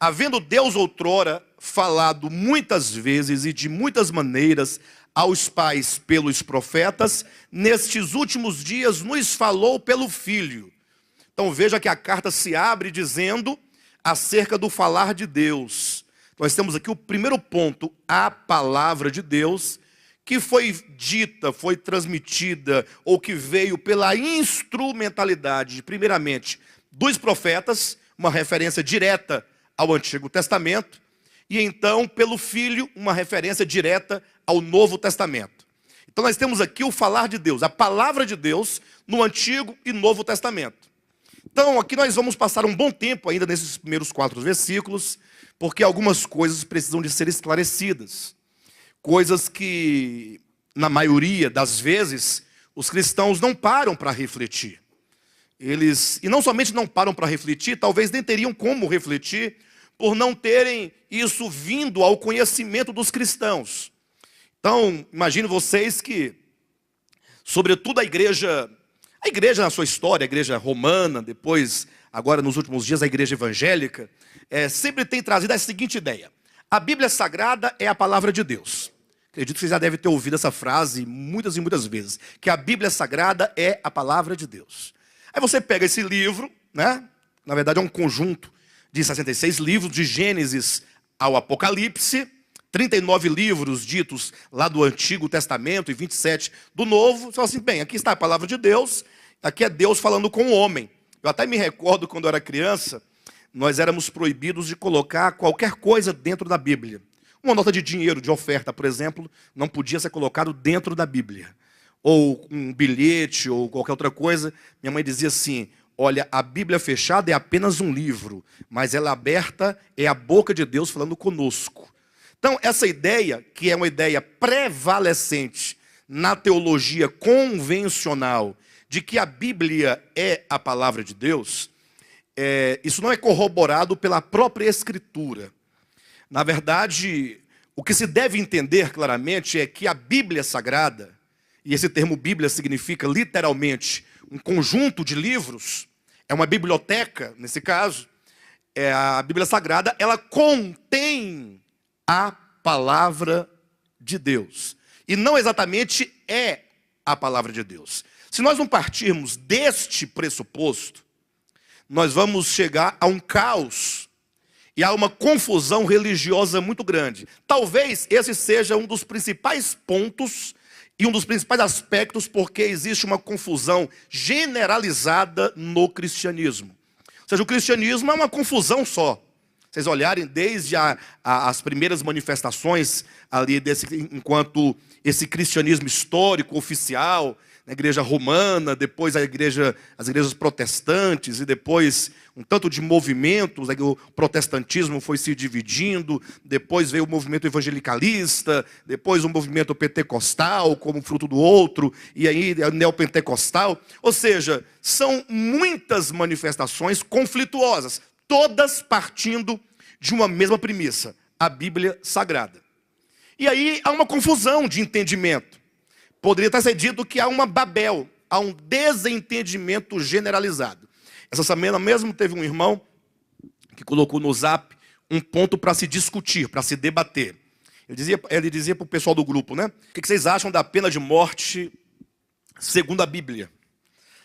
Havendo Deus outrora falado muitas vezes e de muitas maneiras aos pais pelos profetas, nestes últimos dias nos falou pelo Filho. Então veja que a carta se abre dizendo acerca do falar de Deus. Nós temos aqui o primeiro ponto, a palavra de Deus, que foi dita, foi transmitida, ou que veio pela instrumentalidade, primeiramente, dos profetas, uma referência direta ao Antigo Testamento, e então, pelo Filho, uma referência direta ao Novo Testamento. Então nós temos aqui o falar de Deus, a palavra de Deus, no Antigo e Novo Testamento. Então aqui nós vamos passar um bom tempo ainda nesses primeiros 4 versículos, porque algumas coisas precisam de ser esclarecidas. Coisas que, na maioria das vezes, os cristãos não param para refletir. E não somente não param para refletir, talvez nem teriam como refletir, por não terem isso vindo ao conhecimento dos cristãos. Então, imagine vocês que, sobretudo a igreja na sua história, a igreja romana, depois, agora nos últimos dias, a igreja evangélica, sempre tem trazido a seguinte ideia: a Bíblia Sagrada é a palavra de Deus. Acredito que você já deve ter ouvido essa frase muitas e muitas vezes, que a Bíblia Sagrada é a palavra de Deus. Aí você pega esse livro, né? Na verdade é um conjunto de 66 livros, de Gênesis ao Apocalipse, 39 livros ditos lá do Antigo Testamento e 27 do Novo. Você fala assim, bem, aqui está a palavra de Deus, aqui é Deus falando com o homem. Eu até me recordo quando eu era criança, nós éramos proibidos de colocar qualquer coisa dentro da Bíblia. Uma nota de dinheiro, de oferta, por exemplo, não podia ser colocado dentro da Bíblia. Ou um bilhete, ou qualquer outra coisa. Minha mãe dizia assim, olha, a Bíblia fechada é apenas um livro, mas ela aberta é a boca de Deus falando conosco. Então, essa ideia, que é uma ideia prevalecente na teologia convencional, de que a Bíblia é a palavra de Deus, isso não é corroborado pela própria Escritura. Na verdade, o que se deve entender claramente é que a Bíblia Sagrada, e esse termo Bíblia significa literalmente um conjunto de livros, é uma biblioteca, nesse caso, a Bíblia Sagrada, ela contém a palavra de Deus. E não exatamente é a palavra de Deus. Se nós não partirmos deste pressuposto, nós vamos chegar a um caos e a uma confusão religiosa muito grande. Talvez esse seja um dos principais pontos e um dos principais aspectos porque existe uma confusão generalizada no cristianismo. Ou seja, o cristianismo é uma confusão só. Vocês olharem desde as primeiras manifestações ali enquanto esse cristianismo histórico, oficial, na igreja romana, depois as igrejas protestantes, e depois um tanto de movimentos, o protestantismo foi se dividindo, depois veio o movimento evangelicalista, depois o movimento pentecostal, como fruto do outro, e aí o neopentecostal. Ou seja, são muitas manifestações conflituosas, todas partindo de uma mesma premissa, a Bíblia Sagrada. E aí há uma confusão de entendimento. Poderia estar sendo dito que há uma Babel, há um desentendimento generalizado. Essa semana mesmo teve um irmão que colocou no Zap um ponto para se discutir, para se debater. Ele dizia para o pessoal do grupo, né? O que vocês acham da pena de morte segundo a Bíblia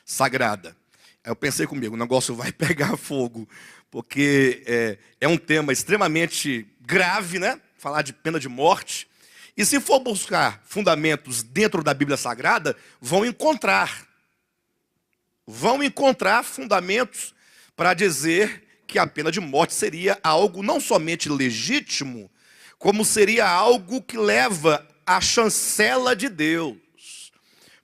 Sagrada? Aí eu pensei comigo, o negócio vai pegar fogo, porque é um tema extremamente grave, né? Falar de pena de morte. E se for buscar fundamentos dentro da Bíblia Sagrada, vão encontrar fundamentos para dizer que a pena de morte seria algo não somente legítimo, como seria algo que leva à chancela de Deus.